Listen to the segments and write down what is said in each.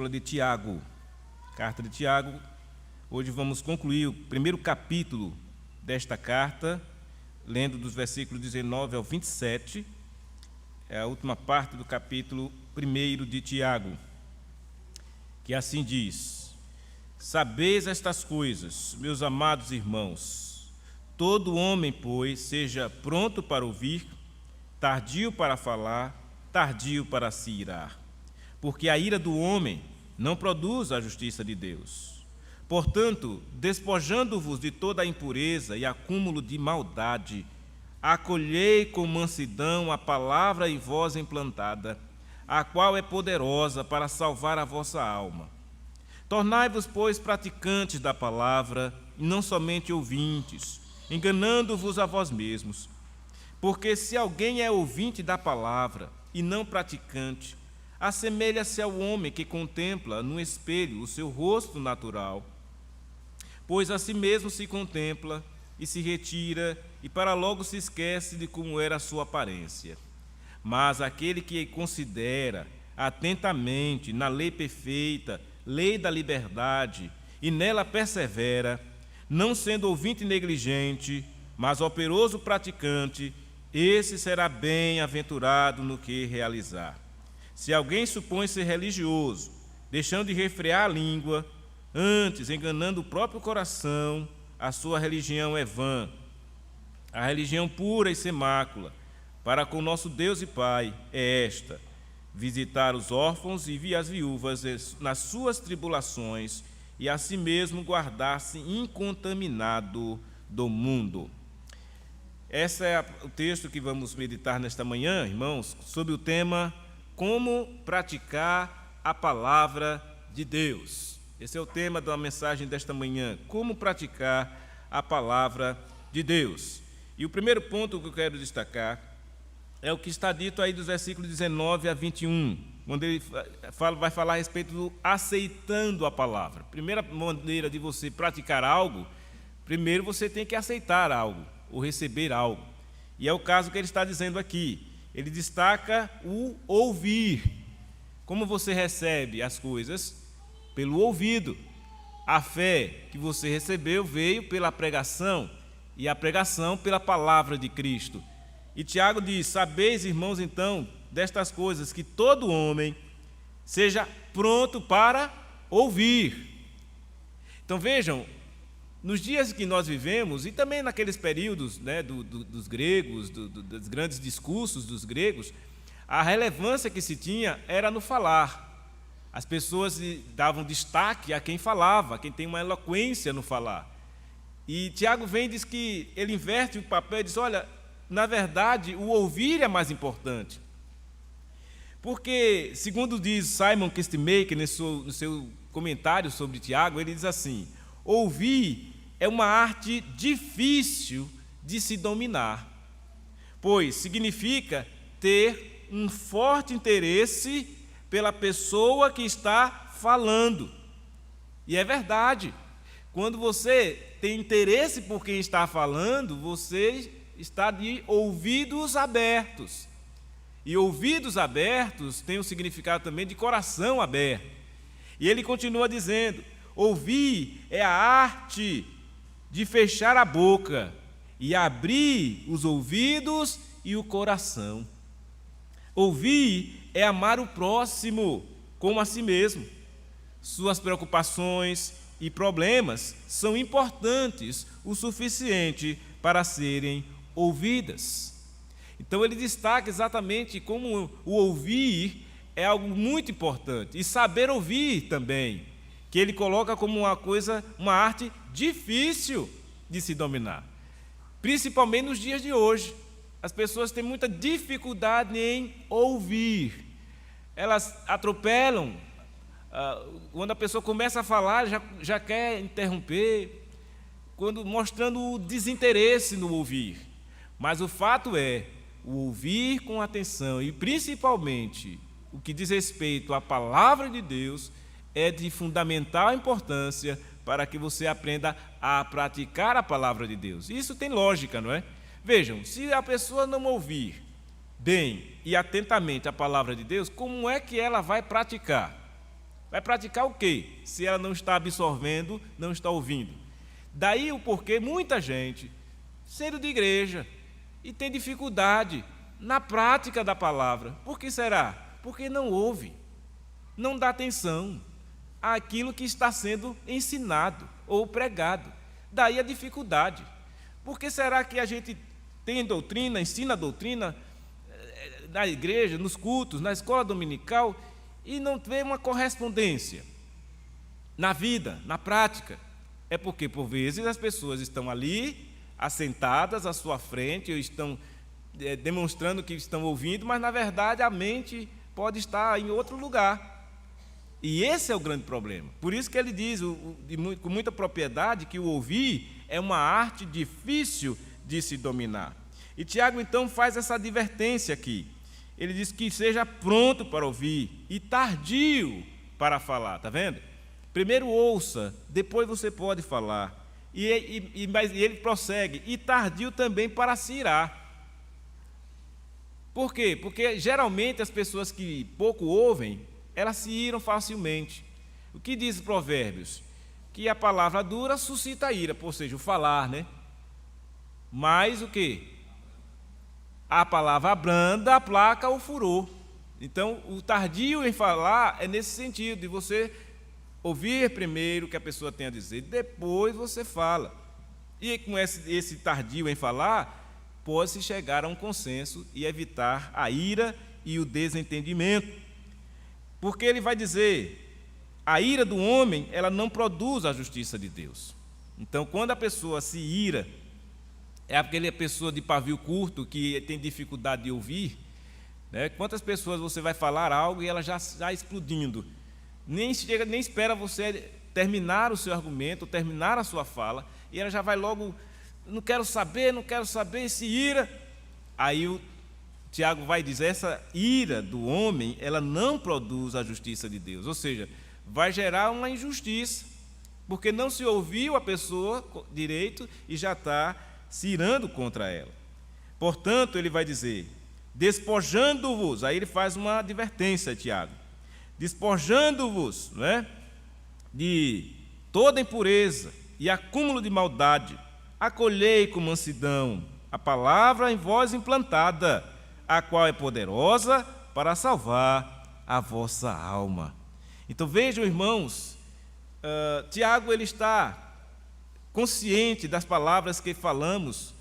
De Tiago, carta de Tiago. Hoje vamos concluir o primeiro capítulo desta carta, lendo dos versículos 19 ao 27, é a última parte do capítulo 1 de Tiago, que assim diz: Sabeis estas coisas, meus amados irmãos, todo homem, pois, seja pronto para ouvir, tardio para falar, tardio para se irar, porque a ira do homem não produz a justiça de Deus. Portanto, despojando-vos de toda a impureza e acúmulo de maldade, acolhei com mansidão a palavra em vós implantada, a qual é poderosa para salvar a vossa alma. Tornai-vos, pois, praticantes da palavra, e não somente ouvintes, enganando-vos a vós mesmos. Porque se alguém é ouvinte da palavra e não praticante, assemelha-se ao homem que contempla no espelho o seu rosto natural, pois a si mesmo se contempla e se retira, e para logo se esquece de como era a sua aparência. Mas aquele que considera atentamente na lei perfeita, lei da liberdade, e nela persevera, não sendo ouvinte negligente, mas operoso praticante, esse será bem-aventurado no que realizar. Se alguém supõe ser religioso, deixando de refrear a língua, antes enganando o próprio coração, a sua religião é vã. A religião pura e sem mácula, para com nosso Deus e Pai, é esta: visitar os órfãos e as viúvas nas suas tribulações, e a si mesmo guardar-se incontaminado do mundo. Esse é o texto que vamos meditar nesta manhã, irmãos, sobre o tema como praticar a palavra de Deus. Esse é o tema da mensagem desta manhã, como praticar a palavra de Deus. E o primeiro ponto que eu quero destacar é o que está dito aí dos versículos 19 a 21, quando ele vai falar a respeito do aceitando a palavra. Primeira maneira de você praticar algo, primeiro você tem que aceitar algo, ou receber algo. E é o caso que ele está dizendo aqui. Ele destaca o ouvir. Como você recebe as coisas? Pelo ouvido. A fé que você recebeu veio pela pregação, e a pregação pela palavra de Cristo. E Tiago diz: sabeis, irmãos, então, destas coisas, que todo homem seja pronto para ouvir. Então vejam, nos dias que nós vivemos, e também naqueles períodos, né, dos gregos, dos grandes discursos dos gregos, a relevância que se tinha era no falar. As pessoas davam destaque a quem falava, a quem tem uma eloquência no falar. E Tiago vem e diz que ele inverte o papel e diz: olha, na verdade, o ouvir é mais importante. Porque, segundo diz Simon Kistemaker, no seu comentário sobre Tiago, ele diz assim: ouvir é uma arte difícil de se dominar, pois significa ter um forte interesse pela pessoa que está falando. E é verdade, quando você tem interesse por quem está falando, você está de ouvidos abertos. E ouvidos abertos tem um significado também de coração aberto. E ele continua dizendo: ouvir é a arte de fechar a boca e abrir os ouvidos e o coração. Ouvir é amar o próximo como a si mesmo. Suas preocupações e problemas são importantes o suficiente para serem ouvidas. Então ele destaca exatamente como o ouvir é algo muito importante, e saber ouvir também, que ele coloca como uma arte difícil de se dominar, principalmente nos dias de hoje. As pessoas têm muita dificuldade em ouvir, elas atropelam, quando a pessoa começa a falar, já quer interromper, mostrando o desinteresse no ouvir. Mas o fato é, o ouvir com atenção, e principalmente o que diz respeito à palavra de Deus, é de fundamental importância para que você aprenda a praticar a palavra de Deus. Isso tem lógica, não é? Vejam, se a pessoa não ouvir bem e atentamente a palavra de Deus, como é que ela vai praticar? Vai praticar o quê? Se ela não está absorvendo, não está ouvindo. Daí o porquê muita gente, sendo de igreja, e tem dificuldade na prática da palavra. Por que será? Porque não ouve, não dá atenção àquilo que está sendo ensinado ou pregado. Daí a dificuldade. Por que será que a gente tem doutrina, ensina a doutrina na igreja, nos cultos, na escola dominical, e não vê uma correspondência na vida, na prática? É porque, por vezes, as pessoas estão ali, assentadas à sua frente, ou estão demonstrando que estão ouvindo, mas, na verdade, a mente pode estar em outro lugar. E esse é o grande problema. Por isso que ele diz com muita propriedade que o ouvir é uma arte difícil de se dominar. E Tiago, então, faz essa advertência aqui. Ele diz que seja pronto para ouvir e tardio para falar, está vendo? Primeiro ouça, depois você pode falar. Mas ele prossegue, e tardio também para se irar. Por quê? Porque geralmente as pessoas que pouco ouvem, elas se iram facilmente. O que diz Provérbios? Que a palavra dura suscita a ira, ou seja, o falar, né? Mas o quê? A palavra branda aplaca o furor. Então, o tardio em falar é nesse sentido, de você ouvir primeiro o que a pessoa tem a dizer, depois você fala. E com esse tardio em falar, pode-se chegar a um consenso e evitar a ira e o desentendimento. Porque ele vai dizer, a ira do homem, ela não produz a justiça de Deus. Então, quando a pessoa se ira, é aquela pessoa de pavio curto que tem dificuldade de ouvir, né? Quantas pessoas você vai falar algo e ela já está explodindo, nem espera você terminar o seu argumento, terminar a sua fala, e ela já vai logo, não quero saber, se ira. Aí o Tiago vai dizer, essa ira do homem, ela não produz a justiça de Deus, ou seja, vai gerar uma injustiça, porque não se ouviu a pessoa direito e já está se irando contra ela. Portanto, ele vai dizer, despojando-vos, aí ele faz uma advertência, Tiago, despojando-vos, não é, de toda impureza e acúmulo de maldade, acolhei com mansidão a palavra em vós implantada, a qual é poderosa para salvar a vossa alma. Então vejam, irmãos, Tiago ele está consciente das palavras que falamos,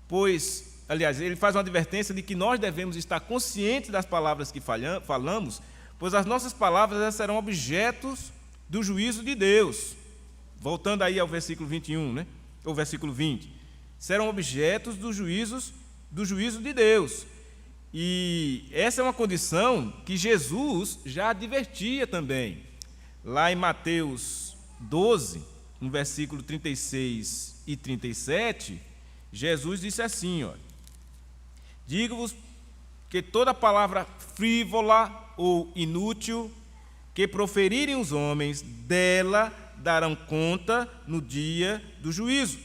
pois, aliás, ele faz uma advertência de que nós devemos estar conscientes das palavras que falamos, pois as nossas palavras elas serão objetos do juízo de Deus. Voltando aí ao versículo 21, né? Ou versículo 20. Serão objetos do juízo de Deus. E essa é uma condição que Jesus já advertia também. Lá em Mateus 12, no versículo 36 e 37, Jesus disse assim, ó, digo-vos que toda palavra frívola ou inútil que proferirem os homens, dela darão conta no dia do juízo.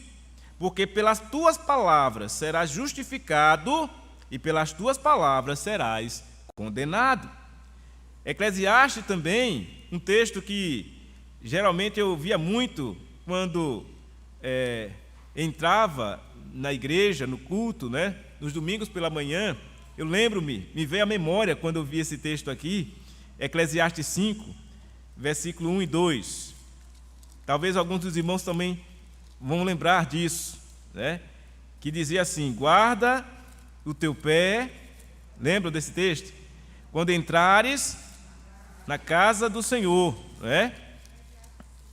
Porque pelas tuas palavras serás justificado e pelas tuas palavras serás condenado. Eclesiastes também, um texto que geralmente eu via muito quando entrava na igreja, no culto, né? Nos domingos pela manhã. Eu lembro-me, me veio à memória quando eu vi esse texto aqui, Eclesiastes 5, versículo 1 e 2. Talvez alguns dos irmãos também vão lembrar disso, né? Que dizia assim, guarda o teu pé, lembra desse texto? Quando entrares na casa do Senhor, né?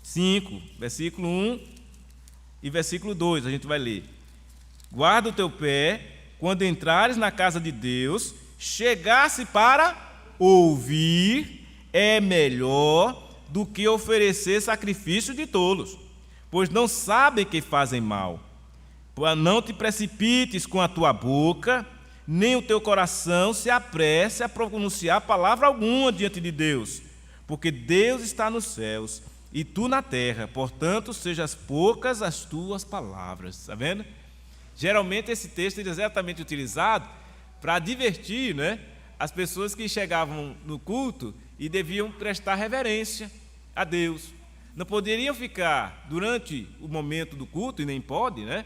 5, versículo 1 e versículo 2, a gente vai ler. Guarda o teu pé, quando entrares na casa de Deus, chegasse para ouvir, é melhor do que oferecer sacrifício de tolos, pois não sabem que fazem mal. Não te precipites com a tua boca, nem o teu coração se apresse a pronunciar palavra alguma diante de Deus, porque Deus está nos céus e tu na terra, portanto, sejas poucas as tuas palavras. Está vendo? Geralmente esse texto é exatamente utilizado para advertir, né, as pessoas que chegavam no culto e deviam prestar reverência a Deus. Não poderiam ficar durante o momento do culto, e nem pode, né?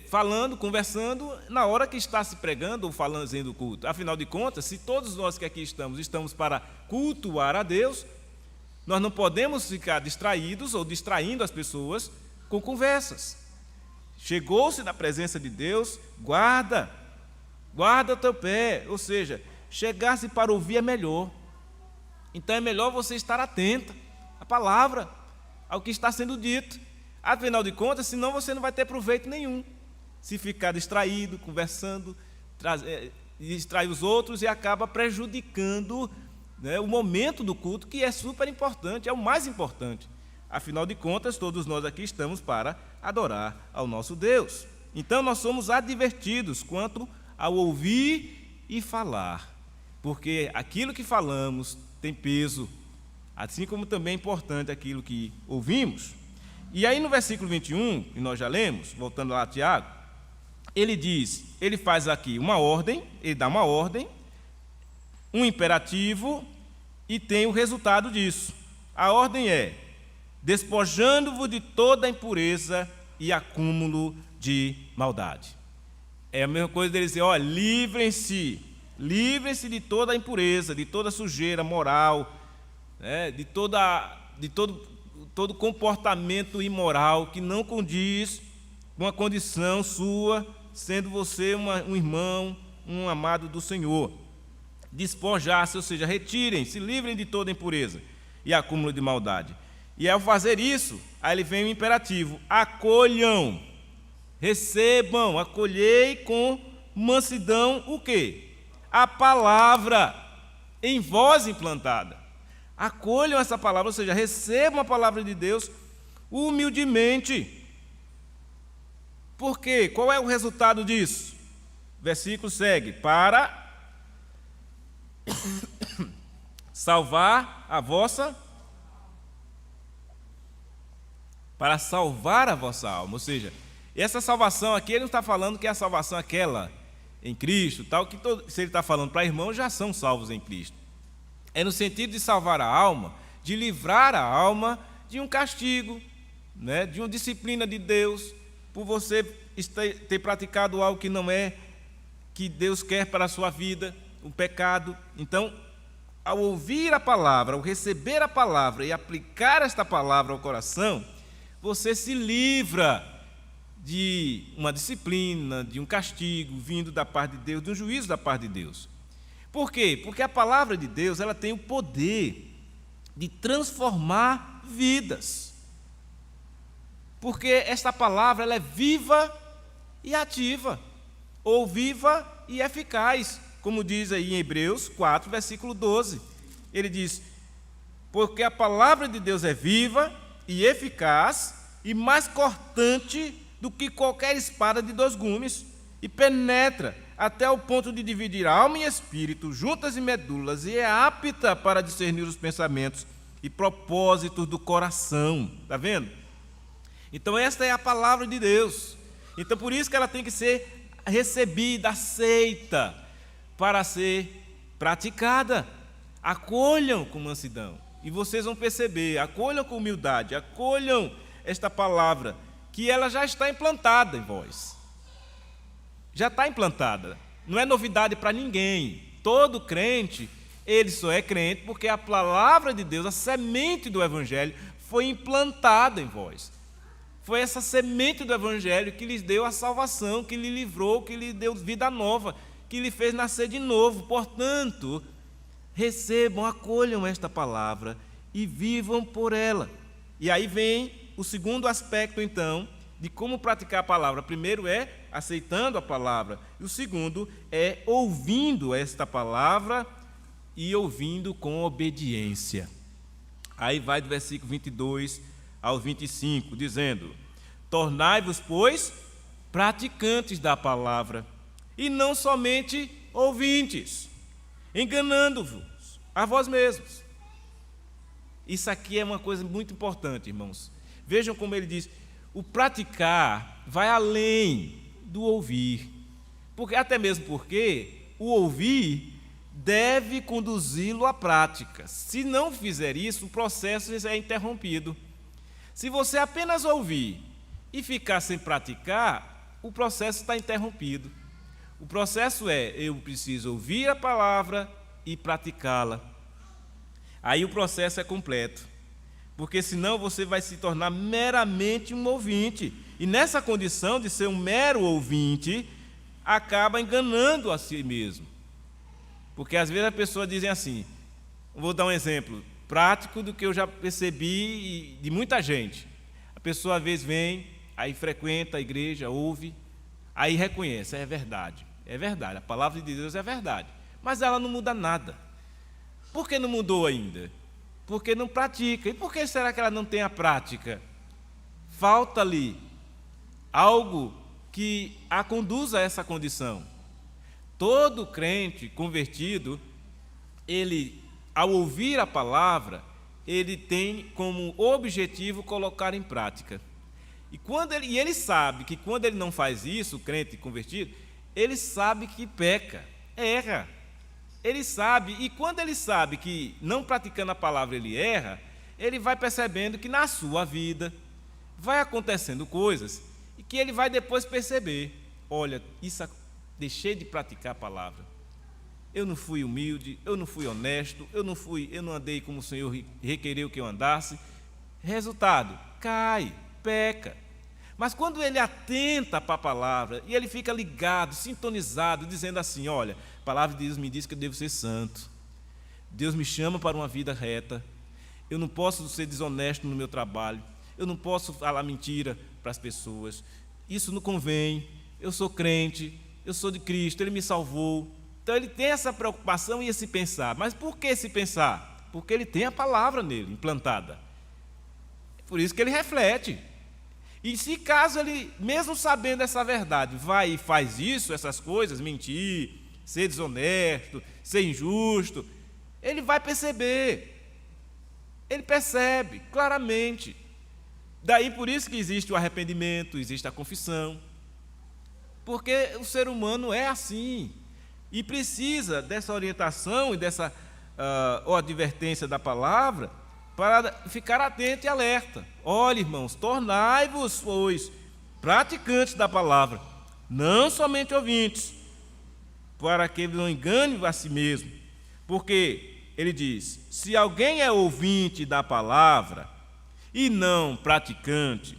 Falando, conversando na hora que está se pregando ou fazendo o culto. Afinal de contas, se todos nós que aqui estamos para cultuar a Deus, nós não podemos ficar distraídos ou distraindo as pessoas com conversas. Chegou-se na presença de Deus, guarda o teu pé, ou seja, chegar-se para ouvir é melhor. Então é melhor você estar atento à palavra, ao que está sendo dito. Afinal de contas, senão você não vai ter proveito nenhum. Se ficar distraído, conversando, distrai os outros e acaba prejudicando, né, o momento do culto, que é super importante, é o mais importante. Afinal de contas, todos nós aqui estamos para adorar ao nosso Deus. Então, nós somos advertidos quanto ao ouvir e falar, porque aquilo que falamos tem peso, assim como também é importante aquilo que ouvimos. E aí no versículo 21, que nós já lemos, voltando lá a Tiago, ele faz aqui uma ordem, ele dá uma ordem, um imperativo, e tem o resultado disso. A ordem é: despojando-vos de toda a impureza e acúmulo de maldade. É a mesma coisa dele dizer, olha, livrem-se de toda a impureza, de toda a sujeira moral, né, de todo comportamento imoral que não condiz com a condição sua, sendo você um irmão, um amado do Senhor. Despojar-se, ou seja, retirem, se livrem de toda impureza e acúmulo de maldade. E ao fazer isso, aí ele vem o imperativo: acolham, recebam, acolhei com mansidão o quê? A palavra em vós implantada. Acolham essa palavra, ou seja, recebam a palavra de Deus humildemente. Por quê? Qual é o resultado disso? Versículo segue: para salvar a vossa alma. Ou seja, essa salvação aqui, ele não está falando que é a salvação aquela em Cristo, tal, que se ele está falando para irmãos, já são salvos em Cristo. É no sentido de salvar a alma, de livrar a alma de um castigo, né, de uma disciplina de Deus, por você ter praticado algo que não é que Deus quer para a sua vida, um pecado. Então, ao ouvir a palavra, ao receber a palavra e aplicar esta palavra ao coração, você se livra de uma disciplina, de um castigo vindo da parte de Deus, de um juízo da parte de Deus. Por quê? Porque a palavra de Deus, ela tem o poder de transformar vidas. Porque esta palavra, ela é viva e ativa, ou viva e eficaz, como diz aí em Hebreus 4, versículo 12. Ele diz: porque a palavra de Deus é viva e eficaz e mais cortante do que qualquer espada de 2 gumes, e penetra até o ponto de dividir alma e espírito, juntas e medulas, e é apta para discernir os pensamentos e propósitos do coração. Está vendo? Então esta é a palavra de Deus. Então por isso que ela tem que ser recebida, aceita, para ser praticada. Acolham com mansidão, e vocês vão perceber, acolham com humildade, acolham esta palavra, que ela já está implantada em vós. Já está implantada, não é novidade para ninguém. Todo crente, ele só é crente porque a palavra de Deus, a semente do Evangelho, foi implantada em vós. Foi essa semente do Evangelho que lhes deu a salvação, que lhe livrou, que lhe deu vida nova, que lhe fez nascer de novo. Portanto, recebam, acolham esta palavra e vivam por ela. E aí vem o segundo aspecto, então, de como praticar a palavra. Primeiro é aceitando a palavra, e o segundo é ouvindo esta palavra e ouvindo com obediência. Aí vai do versículo 22 ao 25, dizendo: tornai-vos, pois, praticantes da palavra, e não somente ouvintes, enganando-vos a vós mesmos. Isso aqui é uma coisa muito importante, irmãos. Vejam como ele diz: o praticar vai além do ouvir. Até mesmo porque o ouvir deve conduzi-lo à prática. Se não fizer isso, o processo é interrompido. Se você apenas ouvir e ficar sem praticar, o processo está interrompido. O processo é, eu preciso ouvir a palavra e praticá-la. Aí o processo é completo, porque senão você vai se tornar meramente um ouvinte. E nessa condição de ser um mero ouvinte, acaba enganando a si mesmo. Porque às vezes as pessoas dizem assim, vou dar um exemplo prático do que eu já percebi de muita gente. A pessoa às vezes vem, aí frequenta a igreja, ouve, aí reconhece, é verdade, a palavra de Deus é verdade, mas ela não muda nada. Por que não mudou ainda? Porque não pratica. E por que será que ela não tem a prática? Falta-lhe algo que a conduza a essa condição. Todo crente convertido, ele, ao ouvir a palavra, ele tem como objetivo colocar em prática. E ele sabe que quando ele não faz isso, o crente convertido, ele sabe que peca, erra. Ele sabe, e quando ele sabe que não praticando a palavra ele erra, ele vai percebendo que na sua vida vai acontecendo coisas e que ele vai depois perceber, olha, deixei de praticar a palavra. Eu não fui humilde, eu não fui honesto, eu não andei como o Senhor requereu que eu andasse. Resultado, cai, peca. Mas quando ele atenta para a palavra e ele fica ligado, sintonizado, dizendo assim, olha, a palavra de Deus me diz que eu devo ser santo. Deus me chama para uma vida reta. Eu não posso ser desonesto no meu trabalho. Eu não posso falar mentira para as pessoas. Isso não convém. Eu sou crente, eu sou de Cristo, Ele me salvou. Então ele tem essa preocupação e esse pensar. Mas por que esse pensar? Porque ele tem a palavra nele, implantada. Por isso que ele reflete. E se caso ele, mesmo sabendo essa verdade, vai e faz isso, essas coisas, mentir, ser desonesto, ser injusto, ele vai perceber. Ele percebe claramente. Daí por isso que existe o arrependimento, existe a confissão. Porque o ser humano é assim. E precisa dessa orientação e dessa advertência da palavra para ficar atento e alerta. Olha, irmãos, tornai-vos, pois, praticantes da palavra, não somente ouvintes, para que não engane a si mesmo. Porque ele diz, se alguém é ouvinte da palavra e não praticante,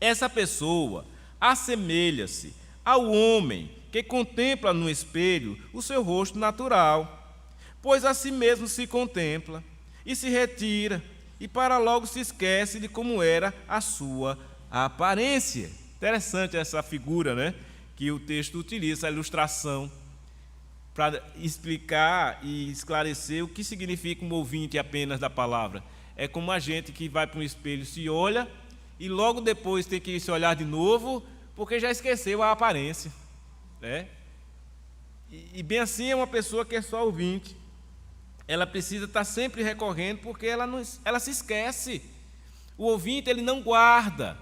essa pessoa assemelha-se ao homem que contempla no espelho o seu rosto natural, pois a si mesmo se contempla e se retira, e para logo se esquece de como era a sua aparência. Interessante essa figura, né, que o texto utiliza, a ilustração, para explicar e esclarecer o que significa um ouvinte apenas da palavra. É como a gente que vai para um espelho, se olha, e logo depois tem que se olhar de novo, porque já esqueceu a aparência. Né? E bem assim é uma pessoa que é só ouvinte. Ela precisa estar sempre recorrendo, porque ela se esquece. O ouvinte, ele não guarda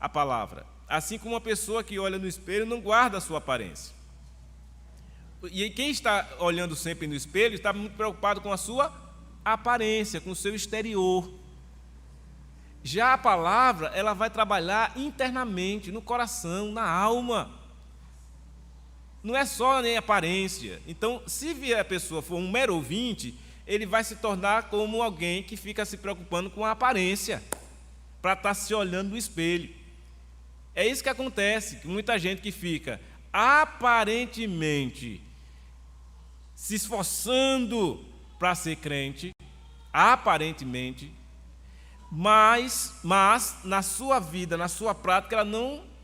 a palavra. Assim como uma pessoa que olha no espelho não guarda a sua aparência. E quem está olhando sempre no espelho está muito preocupado com a sua aparência, com o seu exterior. Já a palavra, ela vai trabalhar internamente, no coração, na alma. Não é só nem aparência. Então, se a pessoa for um mero ouvinte, ele vai se tornar como alguém que fica se preocupando com a aparência, para estar se olhando no espelho. É isso que acontece, que muita gente que fica aparentemente se esforçando para ser crente, aparentemente, mas na sua vida, na sua prática,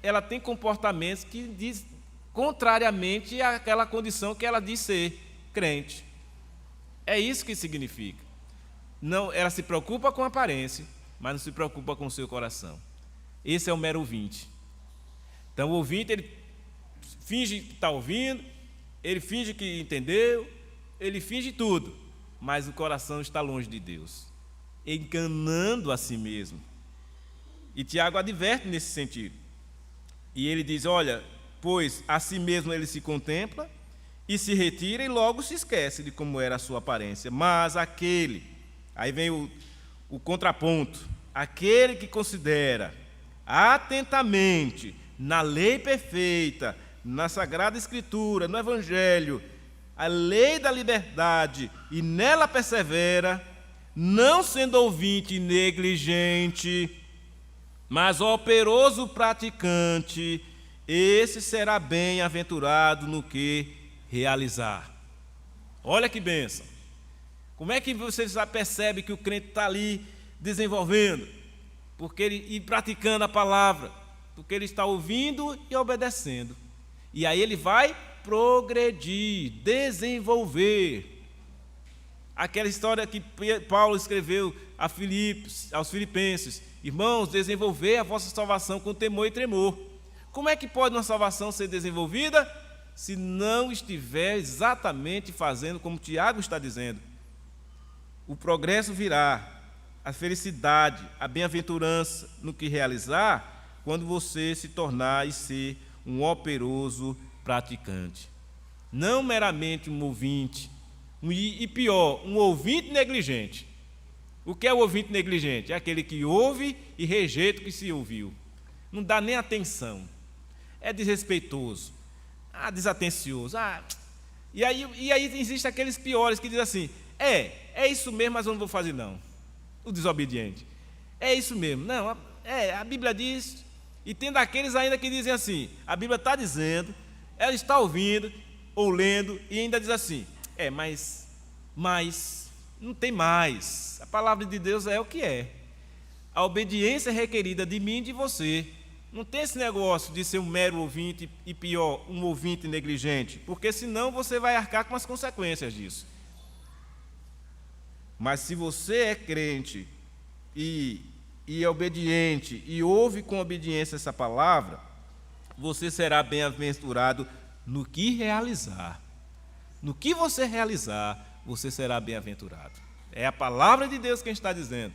ela tem comportamentos que diz contrariamente àquela condição que ela diz ser crente. É isso que significa. Não, ela se preocupa com a aparência, mas não se preocupa com o seu coração. Esse é o mero ouvinte. Então o ouvinte, ele finge que está ouvindo, ele finge que entendeu, ele finge tudo, mas o coração está longe de Deus, enganando a si mesmo. E Tiago adverte nesse sentido. E ele diz, olha, pois a si mesmo ele se contempla e se retira e logo se esquece de como era a sua aparência. Mas aquele, aí vem o contraponto, aquele que considera atentamente na lei perfeita, na Sagrada Escritura, no Evangelho, a lei da liberdade, e nela persevera, não sendo ouvinte negligente, mas operoso praticante, esse será bem-aventurado no que realizar. Olha que bênção. Como é que você já percebe que o crente está ali desenvolvendo? Porque e praticando a palavra, porque ele está ouvindo e obedecendo. E aí ele vai progredir, desenvolver. Aquela história que Paulo escreveu aos Filipenses: irmãos, desenvolver a vossa salvação com temor e tremor. Como é que pode uma salvação ser desenvolvida se não estiver exatamente fazendo como Tiago está dizendo? O progresso virá, a felicidade, a bem-aventurança no que realizar, quando você se tornar e ser um operoso praticante. Não meramente um ouvinte, e pior, um ouvinte negligente. O que é o ouvinte negligente? É aquele que ouve e rejeita o que se ouviu. Não dá nem atenção. É desrespeitoso, desatencioso. E aí existem aqueles piores que dizem assim: é isso mesmo, mas eu não vou fazer não. O desobediente. É isso mesmo. Não, a Bíblia diz. E tem daqueles ainda que dizem assim: a Bíblia está dizendo, ela está ouvindo ou lendo e ainda diz assim: mas não tem mais. A palavra de Deus é o que é. A obediência é requerida de mim e de você. Não tem esse negócio de ser um mero ouvinte e, pior, um ouvinte negligente, porque senão você vai arcar com as consequências disso. Mas se você é crente e é obediente e ouve com obediência essa palavra, você será bem-aventurado no que realizar. No que você realizar, você será bem-aventurado. É a palavra de Deus quem está dizendo.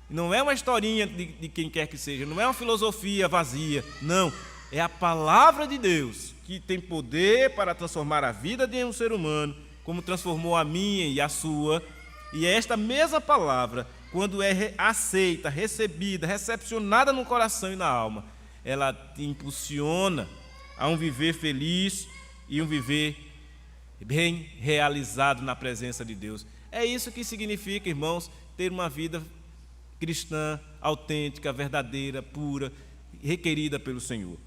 Não é uma historinha de quem quer que seja, não é uma filosofia vazia, não. É a palavra de Deus que tem poder para transformar a vida de um ser humano, como transformou a minha e a sua. E é esta mesma palavra, quando é aceita, recebida, recepcionada no coração e na alma, ela te impulsiona a um viver feliz e um viver bem realizado na presença de Deus. É isso que significa, irmãos, ter uma vida cristã, autêntica, verdadeira, pura, requerida pelo Senhor.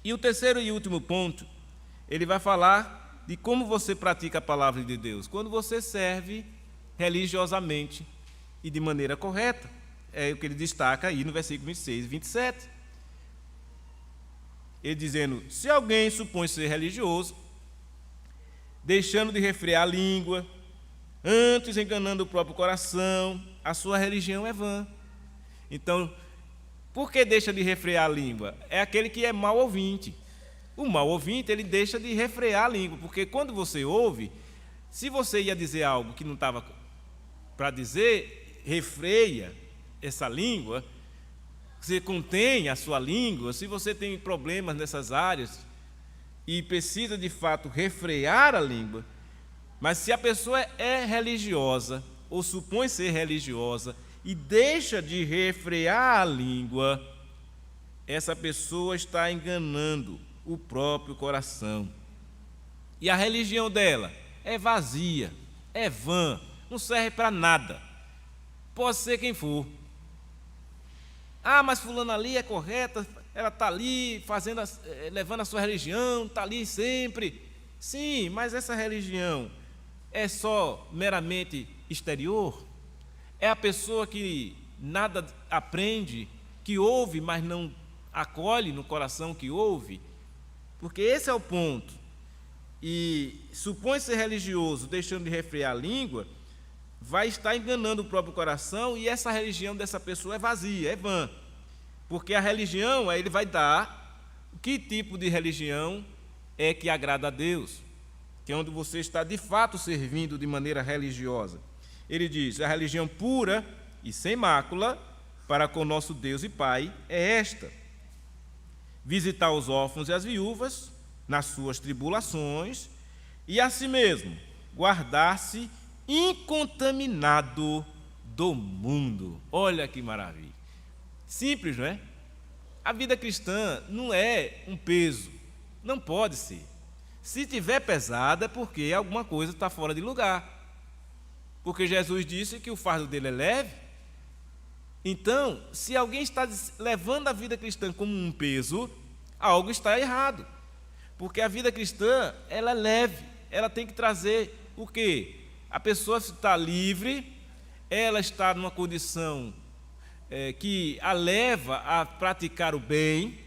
E o terceiro e último ponto, ele vai falar de como você pratica a palavra de Deus. Quando você serve religiosamente e de maneira correta. É o que ele destaca aí no versículo 26 e 27. Ele dizendo: se alguém supõe ser religioso, deixando de refrear a língua, antes enganando o próprio coração, a sua religião é vã. Então, por que deixa de refrear a língua? É aquele que é mau ouvinte. O mau ouvinte, ele deixa de refrear a língua, porque quando você ouve, se você ia dizer algo que não estava para dizer, refreia essa língua, você contém a sua língua. Se você tem problemas nessas áreas e precisa de fato refrear a língua, mas se a pessoa é religiosa ou supõe ser religiosa e deixa de refrear a língua, essa pessoa está enganando o próprio coração. E a religião dela é vazia, é vã, não serve para nada. Pode ser quem for. Mas fulana ali é correta, ela está ali levando a sua religião, está ali sempre. Sim, mas essa religião é só meramente exterior? É a pessoa que nada aprende, que ouve, mas não acolhe no coração que ouve? Porque esse é o ponto. E supõe ser religioso, deixando de refrear a língua, vai estar enganando o próprio coração, e essa religião dessa pessoa é vazia, é vã. Porque a religião, aí ele vai dar que tipo de religião é que agrada a Deus, que é onde você está de fato servindo de maneira religiosa. Ele diz: a religião pura e sem mácula para com nosso Deus e Pai é esta: visitar os órfãos e as viúvas nas suas tribulações e a si mesmo guardar-se incontaminado do mundo. Olha que maravilha. Simples, não é? A vida cristã não é um peso, não pode ser. Se tiver pesada é porque alguma coisa está fora de lugar. Porque Jesus disse que o fardo dele é leve. Então, se alguém está levando a vida cristã como um peso, algo está errado. Porque a vida cristã, ela é leve, ela tem que trazer o quê? A pessoa está livre, ela está numa condição que a leva a praticar o bem,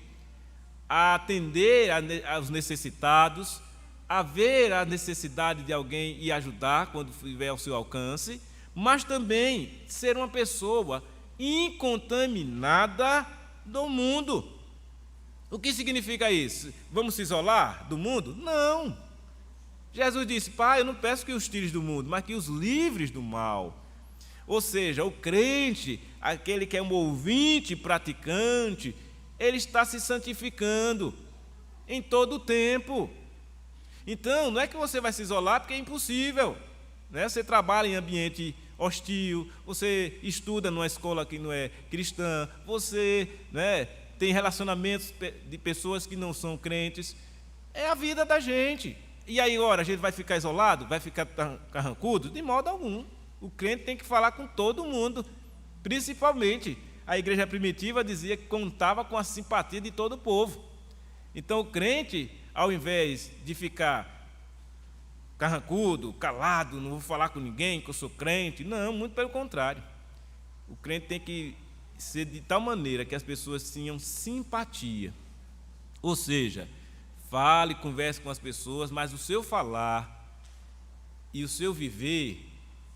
a atender aos necessitados, a ver a necessidade de alguém e ajudar quando estiver ao seu alcance, mas também ser uma pessoa incontaminada do mundo. O que significa isso? Vamos se isolar do mundo? Não. Jesus disse: Pai, eu não peço que os tires do mundo, mas que os livres do mal. Ou seja, o crente, aquele que é um ouvinte, praticante, ele está se santificando em todo o tempo. Então, não é que você vai se isolar porque é impossível, né? Você trabalha em ambiente hostil, você estuda numa escola que não é cristã, você, né, tem relacionamentos de pessoas que não são crentes. É a vida da gente. E aí, ora, a gente vai ficar isolado? Vai ficar carrancudo? De modo algum. O crente tem que falar com todo mundo. Principalmente, a igreja primitiva dizia que contava com a simpatia de todo o povo. Então, o crente, ao invés de ficar carrancudo, calado, não vou falar com ninguém, que eu sou crente, não, muito pelo contrário. O crente tem que ser de tal maneira que as pessoas tenham simpatia. Ou seja, fale, converse com as pessoas, mas o seu falar e o seu viver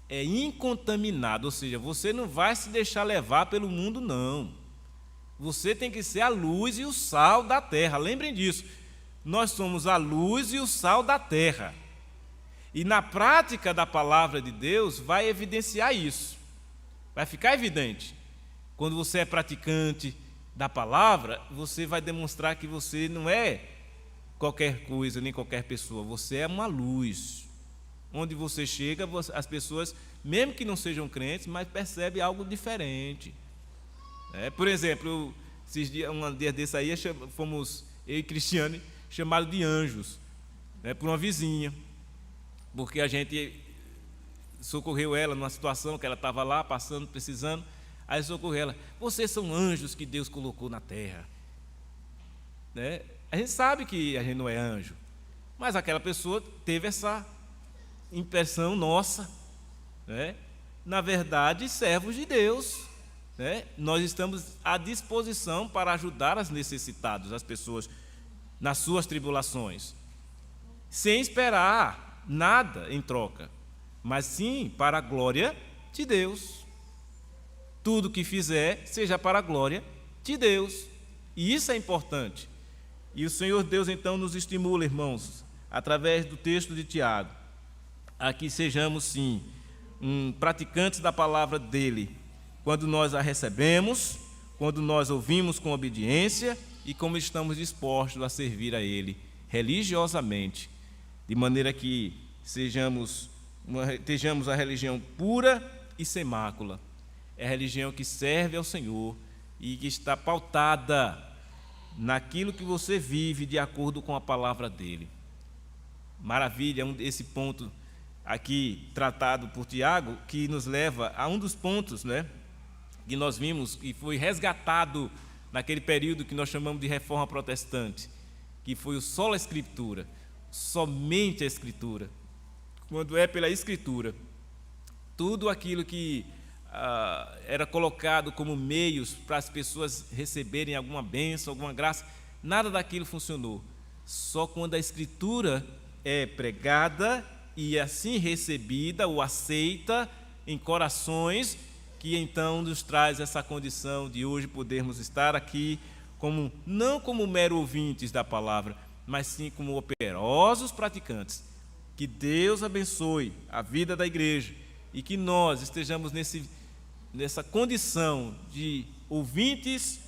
é incontaminado, ou seja, você não vai se deixar levar pelo mundo, não. Você tem que ser a luz e o sal da terra, lembrem disso. Nós somos a luz e o sal da terra. E na prática da palavra de Deus vai evidenciar isso. Vai ficar evidente. Quando você é praticante da palavra, você vai demonstrar que você não é qualquer coisa, nem qualquer pessoa. Você é uma luz. Onde você chega, as pessoas, mesmo que não sejam crentes, mas percebem algo diferente. Por exemplo, um dia desse aí, fomos, eu e Cristiane, chamados de anjos, por uma vizinha. Porque a gente socorreu ela numa situação que ela estava lá, passando, precisando. Aí socorreu ela. Vocês são anjos que Deus colocou na terra. A gente sabe que a gente não é anjo, mas aquela pessoa teve essa impressão nossa. Na verdade, servos de Deus. Nós estamos à disposição para ajudar os necessitados, as pessoas nas suas tribulações, sem esperar nada em troca, mas sim para a glória de Deus. Tudo que fizer, seja para a glória de Deus. E isso é importante. E o Senhor Deus, então, nos estimula, irmãos, através do texto de Tiago, a que sejamos, sim, praticantes da palavra dele, quando nós a recebemos, quando nós ouvimos com obediência e como estamos dispostos a servir a ele religiosamente, de maneira que estejamos a religião pura e sem mácula. É a religião que serve ao Senhor e que está pautada naquilo que você vive de acordo com a palavra dele. Maravilha, esse ponto aqui tratado por Tiago, que nos leva a um dos pontos, que nós vimos e foi resgatado naquele período que nós chamamos de Reforma Protestante, que foi o sola Escritura, somente a Escritura. Quando é pela Escritura, tudo aquilo que era colocado como meios para as pessoas receberem alguma bênção, alguma graça, nada daquilo funcionou. Só quando a Escritura é pregada e assim recebida ou aceita em corações, que então nos traz essa condição de hoje podermos estar aqui não como mero ouvintes da palavra, mas sim como operosos praticantes. Que Deus abençoe a vida da igreja e que nós estejamos nessa condição de ouvintes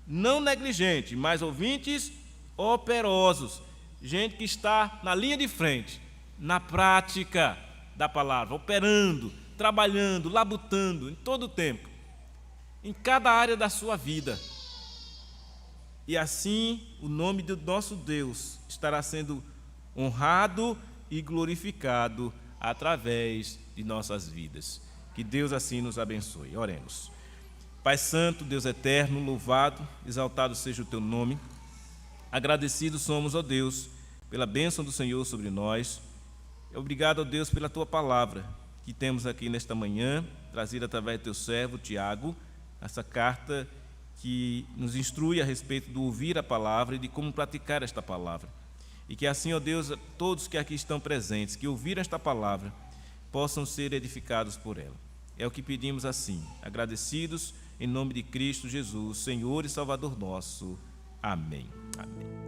não negligentes, mas ouvintes operosos, gente que está na linha de frente, na prática da palavra, operando, trabalhando, labutando em todo o tempo, em cada área da sua vida. E assim o nome do nosso Deus estará sendo honrado e glorificado através de nossas vidas. Que Deus assim nos abençoe. Oremos. Pai Santo, Deus eterno, louvado, exaltado seja o teu nome. Agradecidos somos, ó Deus, pela bênção do Senhor sobre nós. Obrigado, ó Deus, pela tua palavra que temos aqui nesta manhã, trazida através do teu servo Tiago, essa carta que nos instrui a respeito do ouvir a palavra e de como praticar esta palavra. E que assim, ó Deus, todos que aqui estão presentes, que ouviram esta palavra, possam ser edificados por ela. É o que pedimos assim, agradecidos, em nome de Cristo Jesus, Senhor e Salvador nosso. Amém. Amém.